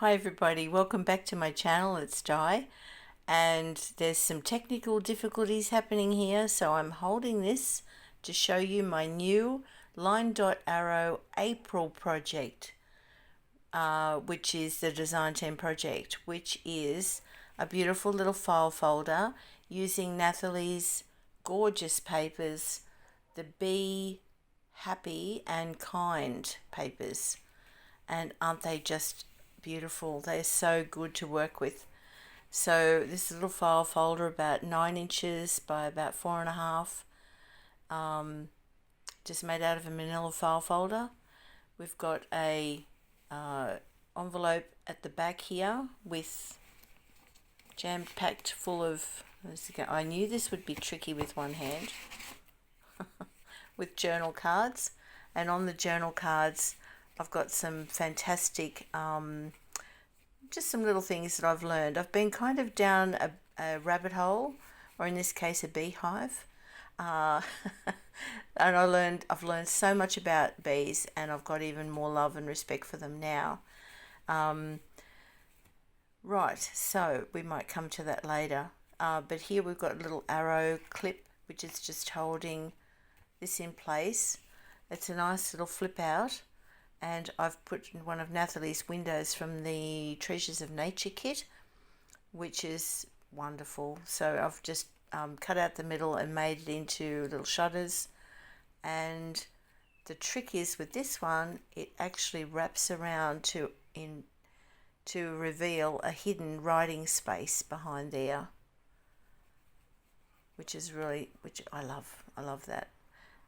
Hi everybody, welcome back to my channel. It's Di, and there's some technical difficulties happening here, so I'm holding this to show you my new LineDotArrow April project, which is the design team project, which is a beautiful little file folder using Nathalie's gorgeous papers, the Be Happy and Kind papers. And aren't they just beautiful? They're so good to work with. So this little file folder, about 9 inches by about 4.5, just made out of a manila file folder. We've got a envelope at the back here with jam-packed full of, I knew this would be tricky with one hand, with journal cards. And on the journal cards I've got some fantastic, just some little things that I've learned. I've been kind of down a rabbit hole, or in this case a beehive, and I've learned so much about bees, and I've got even more love and respect for them now. Right, so we might come to that later. But here we've got a little arrow clip, which is just holding this in place. It's a nice little flip out. And I've put one of Nathalie's windows from the Treasures of Nature kit, which is wonderful. So I've just cut out the middle and made it into little shutters. And the trick is with this one, it actually wraps around to reveal a hidden writing space behind there, which I love. I love that.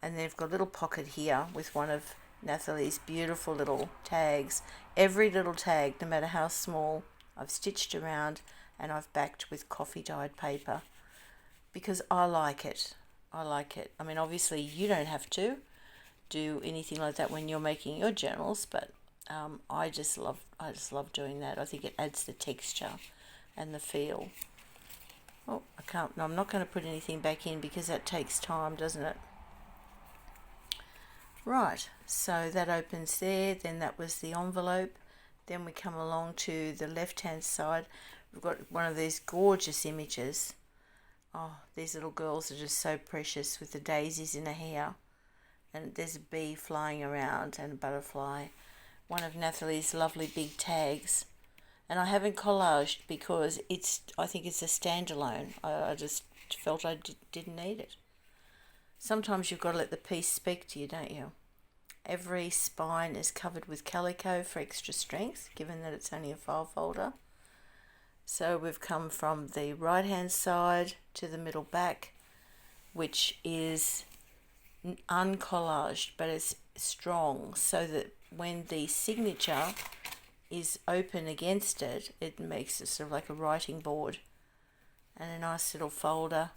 And then I've got a little pocket here with one of Nathalie's beautiful little tags. Every little tag, no matter how small, I've stitched around and I've backed with coffee dyed paper because I like it. I mean, obviously you don't have to do anything like that when you're making your journals, but I just love doing that. I think it adds the texture and the feel. Oh, I'm not going to put anything back in because that takes time, doesn't it? Right, so that opens there. Then that was the envelope. Then we come along to the left hand side. We've got one of these gorgeous images. Oh, these little girls are just so precious with the daisies in her hair. And there's a bee flying around and a butterfly. One of Nathalie's lovely big tags. And I haven't collaged because I think it's a standalone. I just felt I didn't need it. Sometimes you've got to let the piece speak to you, don't you? Every spine is covered with calico for extra strength, given that it's only a file folder. So we've come from the right hand side to the middle back, which is uncollaged, but it's strong, so that when the signature is open against it, it makes it sort of like a writing board. And a nice little fold up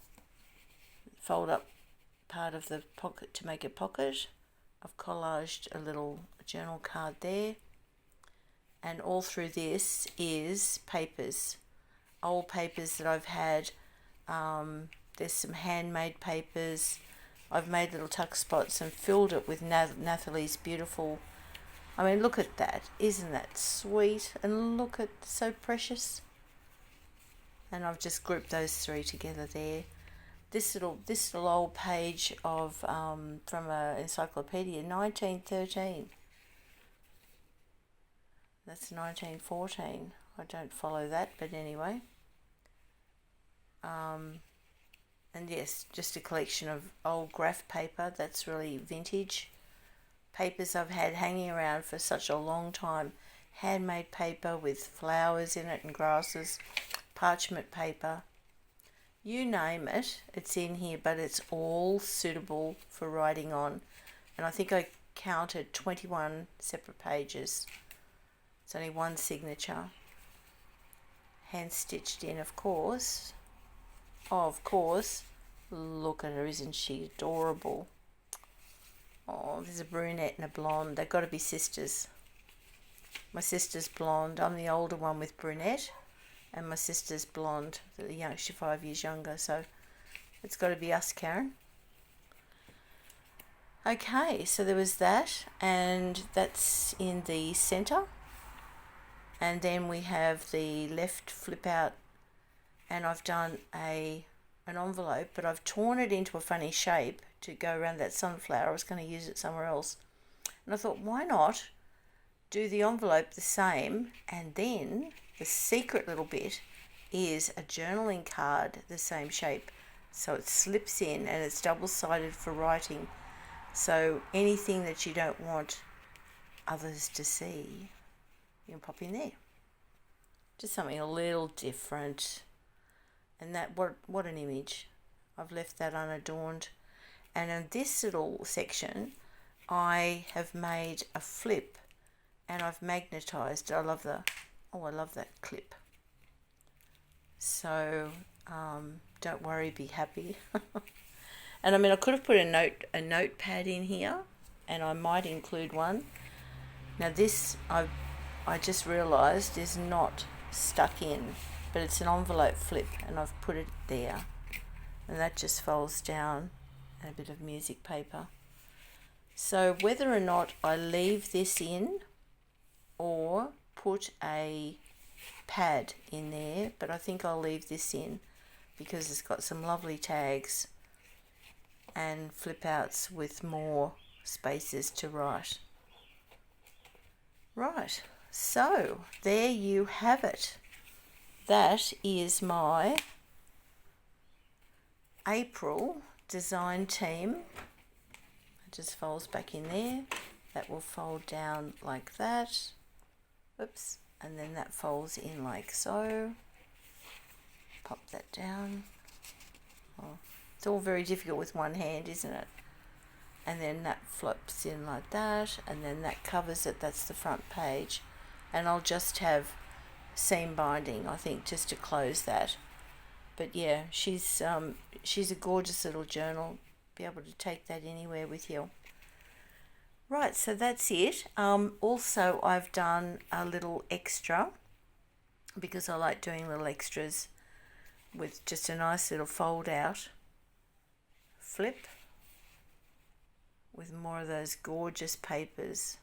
part of the pocket to make a pocket. I've collaged a little journal card there, and all through this is papers, old papers that I've had. There's some handmade papers. I've made little tuck spots and filled it with Nathalie's beautiful, I mean, look at that. Isn't that sweet? And look at, so precious. And I've just grouped those three together there. This little old page of from an encyclopedia, 1913. That's 1914. I don't follow that, but anyway. And yes, just a collection of old graph paper. That's really vintage. Papers I've had hanging around for such a long time. Handmade paper with flowers in it and grasses. Parchment paper. You name it, it's in here, but it's all suitable for writing on. And I think I counted 21 separate pages. It's only one signature. Hand stitched in, of course. Oh, of course. Look at her, isn't she adorable? Oh, there's a brunette and a blonde. They've got to be sisters. My sister's blonde. I'm the older one with brunette. And my sister's blonde, she's 5 years younger, so it's got to be us, Karen. Okay, so there was that, and that's in the centre. And then we have the left flip out, and I've done an envelope, but I've torn it into a funny shape to go around that sunflower. I was going to use it somewhere else. And I thought, why not do the envelope the same? And then the secret little bit is a journaling card the same shape. So it slips in and it's double-sided for writing. So anything that you don't want others to see, you can pop in there. Just something a little different. And that, what an image. I've left that unadorned. And in this little section, I have made a flip and I've magnetized. I love that clip. So don't worry, be happy. And I mean, I could have put a notepad in here, and I might include one. Now this I just realised is not stuck in, but it's an envelope flip, and I've put it there, and that just folds down, and a bit of music paper. So whether or not I leave this in or put a pad in there, but I think I'll leave this in because it's got some lovely tags and flip outs with more spaces to write. Right, so there you have it. That is my April design team. It just folds back in there. That will fold down like that. Oops. And then that folds in like so. Pop that down. Oh, it's all very difficult with one hand, isn't it? And then that flops in like that, and then that covers it. That's the front page. And I'll just have seam binding, I think, just to close that. But yeah, she's a gorgeous little journal. Be able to take that anywhere with you. Right, so that's it. Also, I've done a little extra because I like doing little extras with just a nice little fold out flip with more of those gorgeous papers,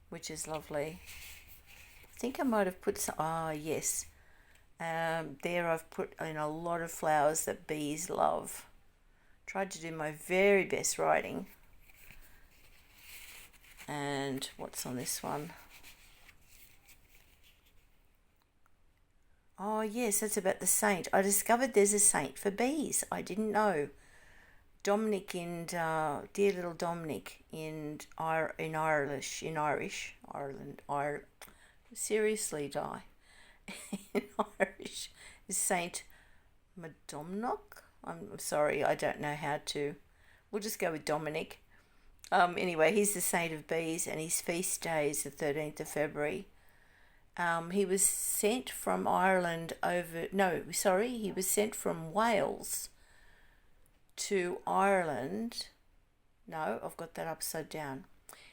which is lovely. I think I might have put some, yes. There I've put in a lot of flowers that bees love. Tried to do my very best writing. And what's on this one? Oh yes, that's about the saint. I discovered there's a saint for bees. I didn't know. Dominic and dear little Dominic in Irish, Ireland. Seriously, die. In Irish is Saint Madomnock. I'm sorry, I don't know how to. We'll just go with Dominic. Anyway, he's the saint of bees, and his feast day is the 13th of February. He was sent from Ireland he was sent from Wales to Ireland. No, I've got that upside down.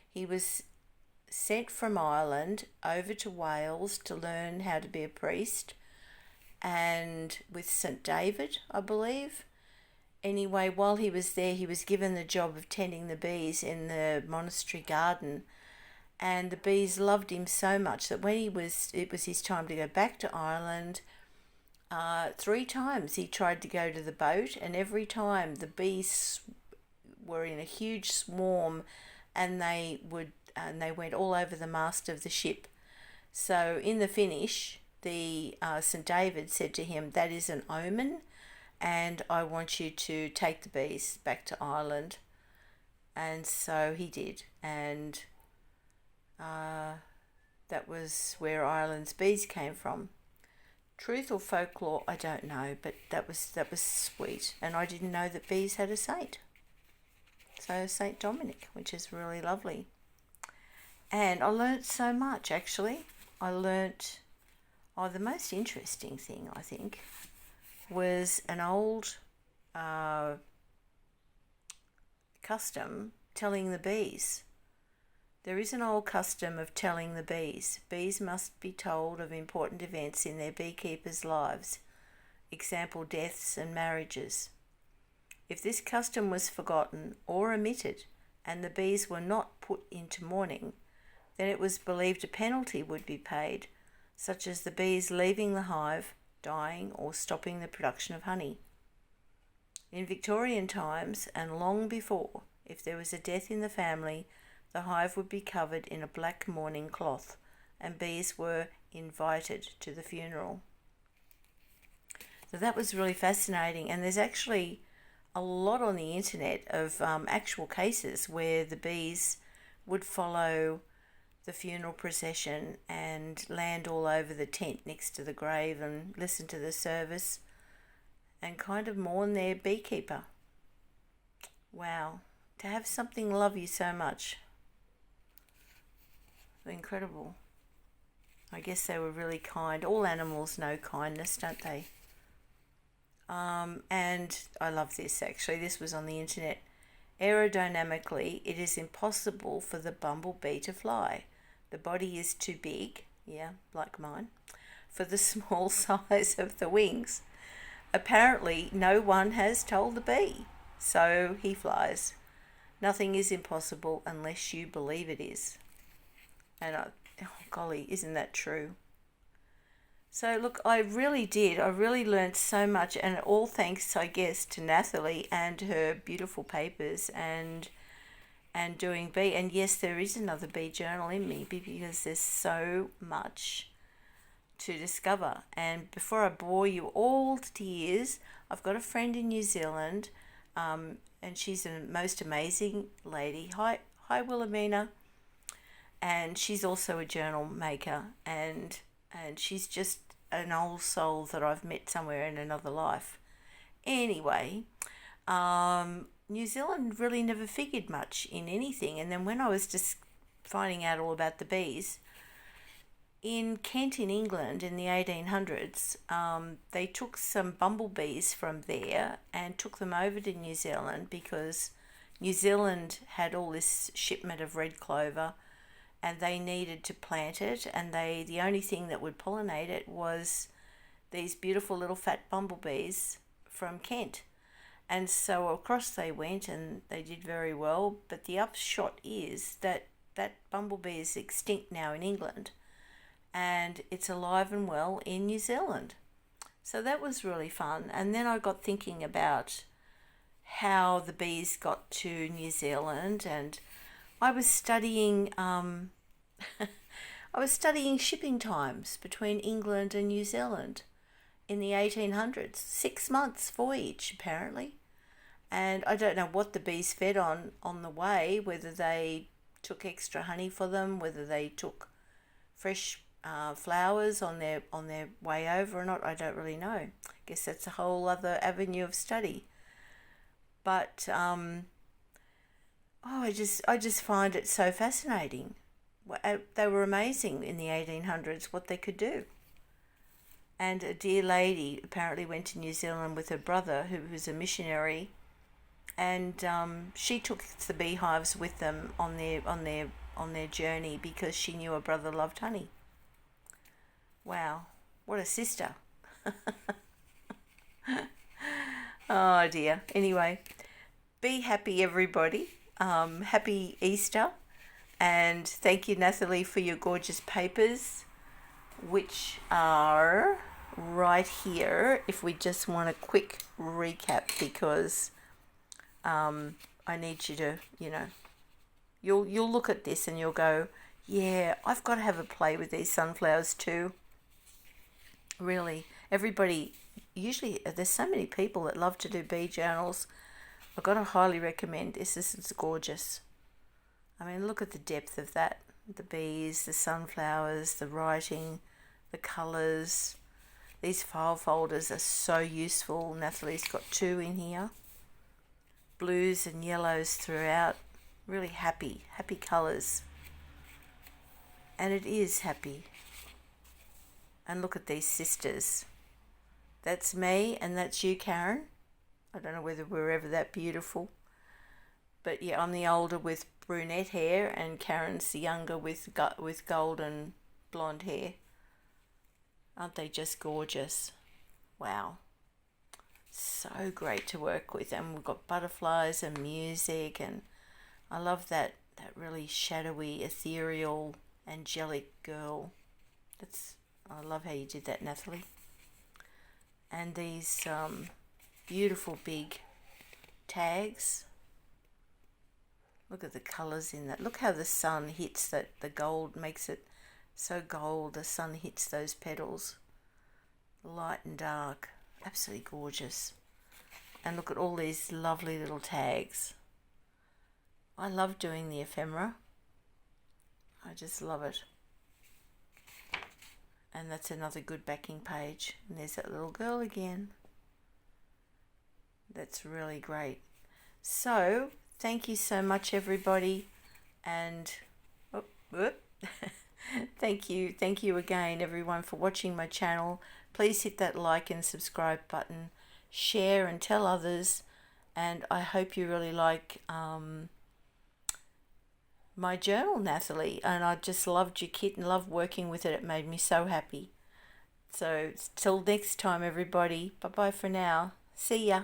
He was sent from Ireland over to Wales to learn how to be a priest, and with St. David, I believe. Anyway, while he was there, he was given the job of tending the bees in the monastery garden, and the bees loved him so much that when it was his time to go back to Ireland, 3 times he tried to go to the boat, and every time the bees were in a huge swarm, and they went all over the mast of the ship. So in the finish, the St. David said to him, "That is an omen, and I want you to take the bees back to Ireland." And so he did, and that was where Ireland's bees came from. Truth or folklore, I don't know, but that was sweet. And I didn't know that bees had a saint. So Saint Dominic, which is really lovely. And I learnt so much, actually. I learnt, the most interesting thing, I think, was an old custom telling the bees. There is an old custom of telling the bees. Bees must be told of important events in their beekeepers' lives, example deaths and marriages. If this custom was forgotten or omitted, and the bees were not put into mourning, then it was believed a penalty would be paid, such as the bees leaving the hive, dying, or stopping the production of honey. In Victorian times, and long before, if there was a death in the family, the hive would be covered in a black mourning cloth, and bees were invited to the funeral. So that was really fascinating, and there's actually a lot on the internet of actual cases where the bees would follow the funeral procession and land all over the tent next to the grave and listen to the service and kind of mourn their beekeeper. Wow, to have something love you so much. Incredible. I guess they were really kind. All animals know kindness, don't they? And I love this actually. This was on the internet. Aerodynamically, it is impossible for the bumblebee to fly. The body is too big, yeah, like mine, for the small size of the wings. Apparently, no one has told the bee, so he flies. Nothing is impossible unless you believe it is. And golly, isn't that true? So look, I really learned so much, and all thanks, I guess, to Nathalie and her beautiful papers and doing bee. And yes, there is another bee journal in me because there's so much to discover. And before I bore you all to tears, I've got a friend in New Zealand, and she's a most amazing lady. Hi Wilhelmina. And she's also a journal maker, and she's just an old soul that I've met somewhere in another life. Anyway, New Zealand really never figured much in anything. And then when I was just finding out all about the bees, in Kent in England in the 1800s, they took some bumblebees from there and took them over to New Zealand because New Zealand had all this shipment of red clover, and they needed to plant it, and the only thing that would pollinate it was these beautiful little fat bumblebees from Kent. And so across they went, and they did very well, but the upshot is that bumblebee is extinct now in England, and it's alive and well in New Zealand. So that was really fun. And then I got thinking about how the bees got to New Zealand, and I was studying shipping times between England and New Zealand in the 1800s. 6 months voyage apparently, and I don't know what the bees fed on the way, whether they took extra honey for them, whether they took fresh flowers on their way over or not. I don't really know. I guess that's a whole other avenue of study. But I just find it so fascinating. They were amazing in the 1800s, what they could do. And a dear lady apparently went to New Zealand with her brother, who was a missionary, and she took the beehives with them on their journey because she knew her brother loved honey. Wow, what a sister. Oh dear. Anyway, be happy, everybody. Happy Easter, and thank you, Nathalie, for your gorgeous papers, which are right here. If we just want a quick recap, because I need you to, you'll look at this and you'll go, yeah, I've got to have a play with these sunflowers too. Really, everybody, usually there's so many people that love to do bee journals. I've got to highly recommend this. This is gorgeous. I mean, look at the depth of that. The bees, the sunflowers, the writing, the colours. These file folders are so useful. Nathalie's got 2 in here. Blues and yellows throughout. Really happy colours. And it is happy. And look at these sisters. That's me and that's you, Karen. I don't know whether we're ever that beautiful. But yeah, I'm the older with brunette hair, and Karen's the younger with golden blonde hair. Aren't they just gorgeous? Wow. So great to work with. And we've got butterflies and music, and I love that really shadowy, ethereal angelic girl. I love how you did that, Nathalie. And these beautiful big tags. Look at the colours in that. Look how the sun hits that. The gold makes it so gold. The sun hits those petals. Light and dark. Absolutely gorgeous. And look at all these lovely little tags. I love doing the ephemera. I just love it. And that's another good backing page. And there's that little girl again. That's really great. So, thank you so much, everybody. And thank you again, everyone, for watching my channel. Please hit that like and subscribe button. Share and tell others. And I hope you really like my journal, Nathalie, and I just loved your kit and loved working with it. It made me so happy. So till next time, everybody, bye bye for now. See ya.